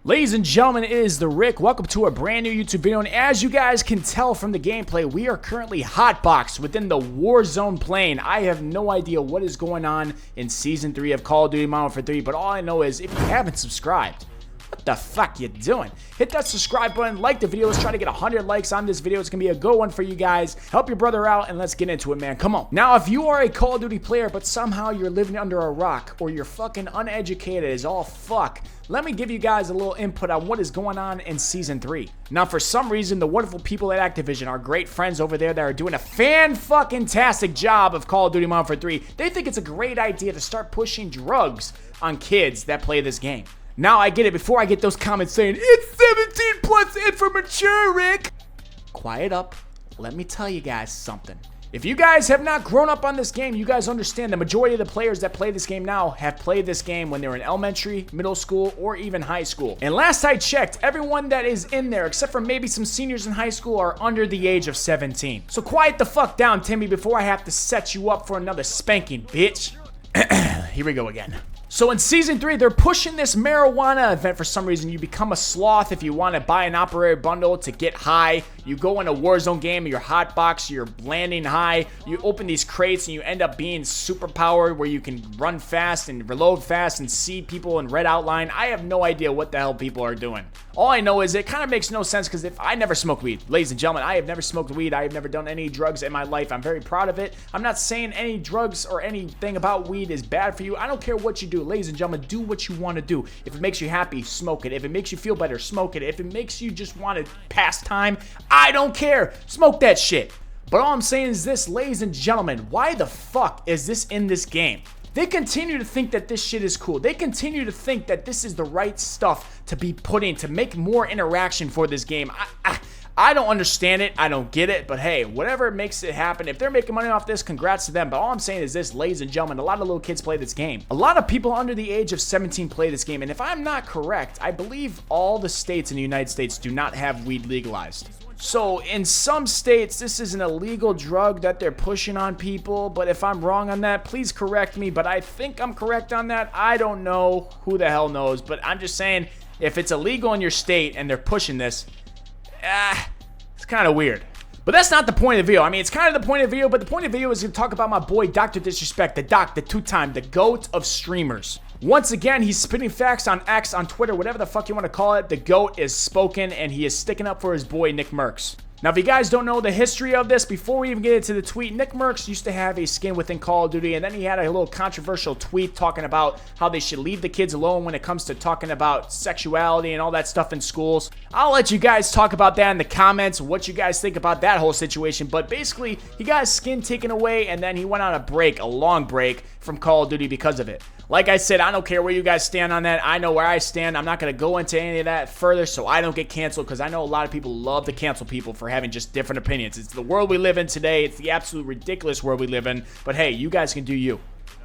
Ladies and gentlemen, it is the Rick. Welcome to a brand new YouTube video, and as you guys can tell from the gameplay, we are currently hotboxed within the Warzone plane. I have no idea what is going on in Season 3 of Call of Duty Modern Warfare 3, but all I know is if you haven't subscribed, what the fuck you doing? Hit that subscribe button, like the video. Let's try to get 100 likes on this video. It's gonna be a good one for you guys. Help your brother out and let's get into it, man. Come on. Now, if you are a Call of Duty player, but somehow you're living under a rock or you're fucking uneducated as all fuck, let me give you guys a little input on what is going on in Season 3. Now, for some reason, the wonderful people at Activision, our great friends over there that are doing a fan-fucking-tastic job of Call of Duty Modern Warfare 3, they think it's a great idea to start pushing drugs on kids that play this game. Now, I get it. Before I get those comments saying, it's 17 plus and for mature, Rick. Quiet up. Let me tell you guys something. If you guys have not grown up on this game, you guys understand the majority of the players that play this game now have played this game when they were in elementary, middle school, or even high school. And last I checked, everyone that is in there, except for maybe some seniors in high school, are under the age of 17. So quiet the fuck down, Timmy, before I have to set you up for another spanking, bitch. Here we go again. So in Season 3, they're pushing this marijuana event for some reason. You become a sloth if you want to buy an operator bundle to get high. You go in a Warzone game, you're hotbox, you're landing high. You open these crates and you end up being super powered where you can run fast and reload fast and see people in red outline. I have no idea what the hell people are doing. All I know is it kind of makes no sense because if I never smoked weed, ladies and gentlemen, I have never smoked weed. I have never done any drugs in my life. I'm very proud of it. I'm not saying any drugs or anything about weed is bad for you. I don't care what you do. Ladies and gentlemen, do what you want to do. If it makes you happy, smoke it. If it makes you feel better, smoke it. If it makes you just want to pass time, I don't care. Smoke that shit. But all I'm saying is this, ladies and gentlemen, why the fuck is this in this game? They continue to think that this shit is cool. They continue to think that this is the right stuff to be put in to make more interaction for this game. I don't understand it. I don't get it. But hey, whatever makes it happen. If they're making money off this, congrats to them. But all I'm saying is this, ladies and gentlemen, a lot of little kids play this game. A lot of people under the age of 17 play this game. And if I'm not correct, I believe all the states in the United States do not have weed legalized. So in some states, this is an illegal drug that they're pushing on people. But if I'm wrong on that, please correct me. But I think I'm correct on that. I don't know. Who the hell knows? But I'm just saying, if it's illegal in your state and they're pushing this, it's kind of weird. But that's not the point of the video. I mean, it's kind of the point of the video, but the point of the video is to talk about my boy, DrDisrespect, the doc, the two-time, the GOAT of streamers. Once again, he's spitting facts on X, on Twitter, whatever the fuck you want to call it. The GOAT is spoken, and he is sticking up for his boy, Nickmercs. Now, if you guys don't know the history of this, before we even get into the tweet, Nickmercs used to have a skin within Call of Duty, and then he had a little controversial tweet talking about how they should leave the kids alone when it comes to talking about sexuality and all that stuff in schools. I'll let you guys talk about that in the comments, what you guys think about that whole situation, but basically, he got his skin taken away, and then he went on a break, a long break, from Call of Duty because of it. Like I said, I don't care where you guys stand on that. I know where I stand. I'm not going to go into any of that further so I don't get canceled because I know a lot of people love to cancel people for having just different opinions. It's the world we live in today. It's the absolute ridiculous world we live in. But hey, you guys can do you.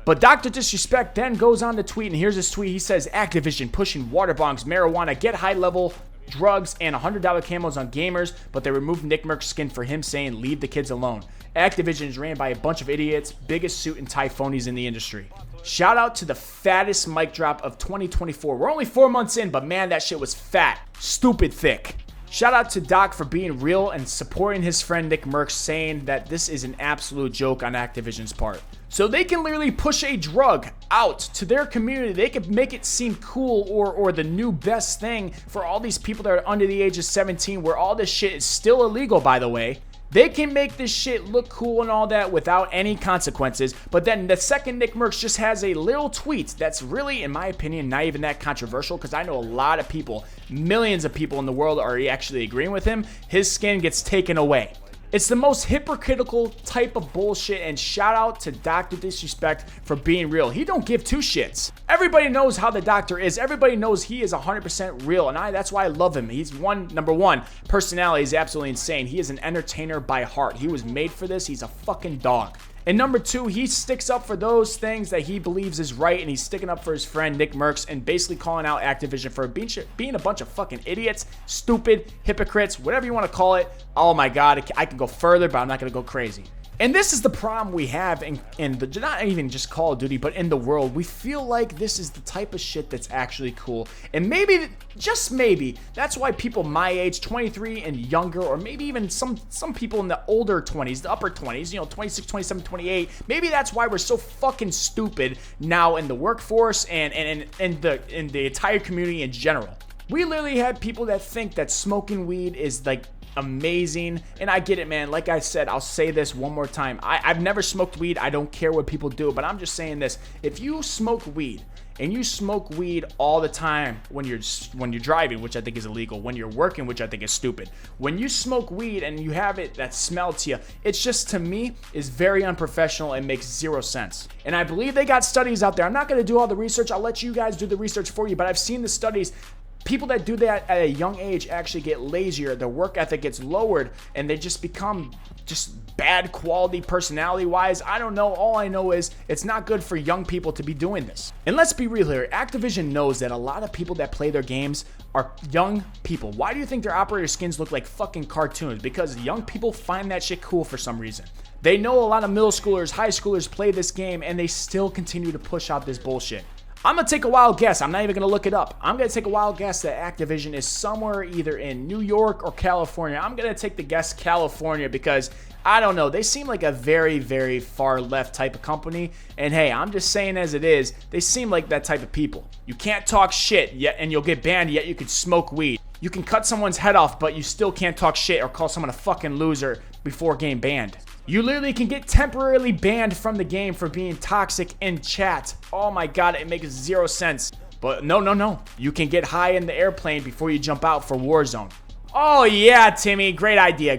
But DrDisrespect then goes on to tweet, and here's his tweet. He says, Activision pushing water bongs, marijuana, get high-level drugs, and $100 camos on gamers, but they removed Nickmercs' skin for him saying, leave the kids alone. Activision is ran by a bunch of idiots, biggest suit and tie phonies in the industry. Shout out to the fattest mic drop of 2024. We're only 4 months in, but man, that shit was fat. Stupid thick. Shout out to Doc for being real and supporting his friend Nickmercs, saying that this is an absolute joke on Activision's part. So they can literally push a drug out to their community. They can make it seem cool or the new best thing for all these people that are under the age of 17, where all this shit is still illegal, by the way. They can make this shit look cool and all that without any consequences, but then the second Nickmercs just has a little tweet that's really, in my opinion, not even that controversial because I know a lot of people, millions of people in the world are actually agreeing with him. His skin gets taken away. It's the most hypocritical type of bullshit, and shout out to DrDisrespect for being real. He don't give two shits. Everybody knows how the doctor is. Everybody knows he is 100% real, and that's why I love him. He's number one, personality is absolutely insane. He is an entertainer by heart. He was made for this. He's a fucking dog. And number two, he sticks up for those things that he believes is right, and he's sticking up for his friend Nickmercs and basically calling out Activision for being a bunch of fucking idiots, stupid, hypocrites, whatever you want to call it. Oh my God, I can go further, but I'm not going to go crazy. And this is the problem we have not even just Call of Duty, but in the world. We feel like this is the type of shit that's actually cool. And maybe, just maybe, that's why people my age, 23 and younger, or maybe even some people in the older 20s, the upper 20s, you know, 26, 27, 28, maybe that's why we're so fucking stupid now in the workforce and in the entire community in general. We literally have people that think that smoking weed is like amazing, and I get it, man. Like I said, I'll say this one more time. I've never smoked weed. I don't care what people do, but I'm just saying this. If you smoke weed and you smoke weed all the time when you're driving, which I think is illegal, when you're working, which I think is stupid, when you smoke weed and you have it that smell to you, it's just, to me, is very unprofessional and makes zero sense. And I believe they got studies out there. I'm not going to do all the research. I'll let you guys do the research for you, but I've seen the studies. People that do that at a young age actually get lazier, their work ethic gets lowered, and they just become just bad quality personality wise. I don't know. All I know is it's not good for young people to be doing this. And let's be real here. Activision knows that a lot of people that play their games are young people. Why do you think their operator skins look like fucking cartoons? Because young people find that shit cool for some reason. They know a lot of middle schoolers, high schoolers play this game, and they still continue to push out this bullshit. I'm going to take a wild guess. I'm not even going to look it up. I'm going to take a wild guess that Activision is somewhere either in New York or California. I'm going to take the guess California because, I don't know, they seem like a very, very far left type of company. And hey, I'm just saying as it is, they seem like that type of people. You can't talk shit yet and you'll get banned, yet you can smoke weed. You can cut someone's head off, but you still can't talk shit or call someone a fucking loser before getting banned. You literally can get temporarily banned from the game for being toxic in chat. Oh my god, it makes zero sense. But no. You can get high in the airplane before you jump out for Warzone. Oh yeah, Timmy, great idea,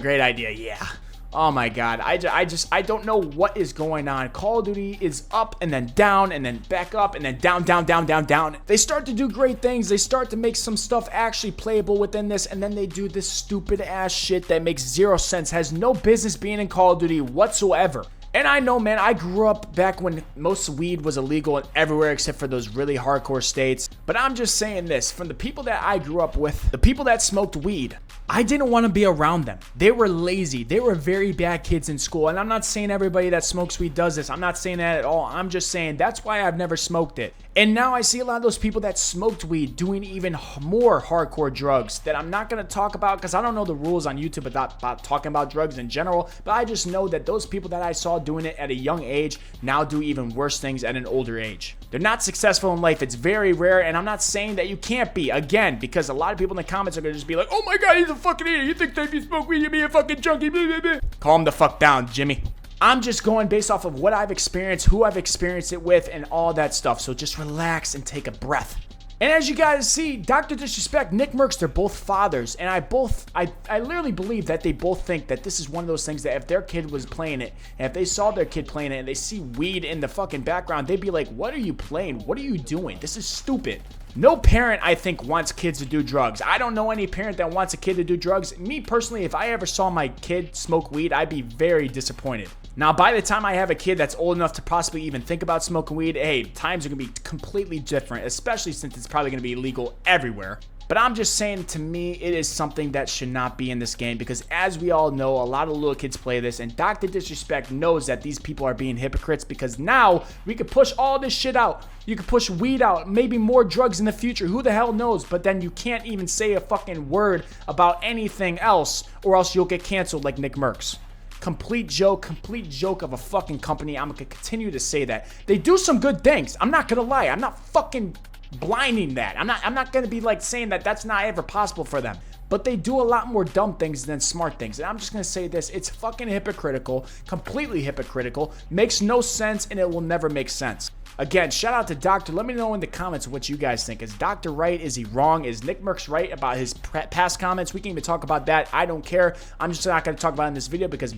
yeah. Oh my god, I don't know what is going on. Call of Duty is up and then down and then back up and then down. They start to do great things. They start to make some stuff actually playable within this, and then they do this stupid ass shit that makes zero sense, has no business being in Call of Duty whatsoever. And I know, man, I grew up back when most weed was illegal everywhere except for those really hardcore states. But I'm just saying this, from the people that I grew up with, the people that smoked weed, I didn't want to be around them. They were lazy. They were very bad kids in school. And I'm not saying everybody that smokes weed does this. I'm not saying that at all. I'm just saying that's why I've never smoked it. And now I see a lot of those people that smoked weed doing even more hardcore drugs that I'm not going to talk about because I don't know the rules on YouTube about talking about drugs in general. But I just know that those people that I saw doing it at a young age now do even worse things at an older age. They're not successful in life. It's very rare, and I'm not saying that you can't be, again, because a lot of people in the comments are going to just be like, oh my god, he's a fucking idiot. You think that if you smoke weed, you'd be a fucking junkie. Blah, blah, blah. Calm the fuck down, Jimmy. I'm just going based off of what I've experienced, who I've experienced it with, and all that stuff. So just relax and take a breath. And as you guys see, DrDisrespect, Nickmercs, they're both fathers. And I literally believe that they both think that this is one of those things that if their kid was playing it, and if they saw their kid playing it and they see weed in the fucking background, they'd be like, what are you playing? What are you doing? This is stupid. No parent, I think, wants kids to do drugs. I don't know any parent that wants a kid to do drugs. Me personally, if I ever saw my kid smoke weed, I'd be very disappointed. Now, by the time I have a kid that's old enough to possibly even think about smoking weed, hey, times are going to be completely different, especially since it's probably going to be illegal everywhere. But I'm just saying, to me, it is something that should not be in this game because, as we all know, a lot of little kids play this, and DrDisrespect knows that these people are being hypocrites because now we could push all this shit out. You could push weed out, maybe more drugs in the future. Who the hell knows? But then you can't even say a fucking word about anything else, or else you'll get canceled like Nickmercs. Complete joke of a fucking company. I'm gonna continue to say that. They do some good things. I'm not gonna lie. I'm not fucking blinding that. I'm not gonna be like saying that that's not ever possible for them. But they do a lot more dumb things than smart things. And I'm just gonna say this, it's fucking hypocritical, completely hypocritical, makes no sense, and it will never make sense. Again, shout out to Doctor. Let me know in the comments what you guys think. Is Doctor right? Is he wrong? Is Nickmercs right about his past comments? We can even talk about that. I don't care. I'm just not going to talk about it in this video because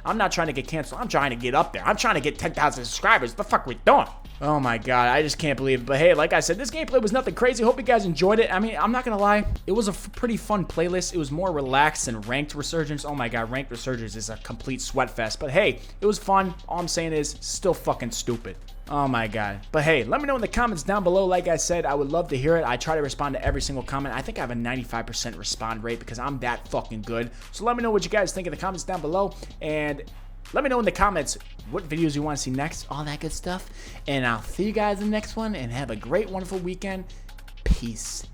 I'm not trying to get canceled. I'm trying to get up there. I'm trying to get 10,000 subscribers. What the fuck are we doing? Oh my god, I just can't believe it. But hey, like I said, this gameplay was nothing crazy. Hope you guys enjoyed it. I mean, I'm not going to lie. It was a pretty fun playlist. It was more relaxed than Ranked Resurgence. Oh my god, Ranked Resurgence is a complete sweat fest. But hey, it was fun. All I'm saying is still fucking stupid. Oh my god. But hey, let me know in the comments down below. Like I said, I would love to hear it. I try to respond to every single comment. I think I have a 95% respond rate because I'm that fucking good. So let me know what you guys think in the comments down below. And let me know in the comments what videos you want to see next, all that good stuff. And I'll see you guys in the next one, and have a great, wonderful weekend. Peace.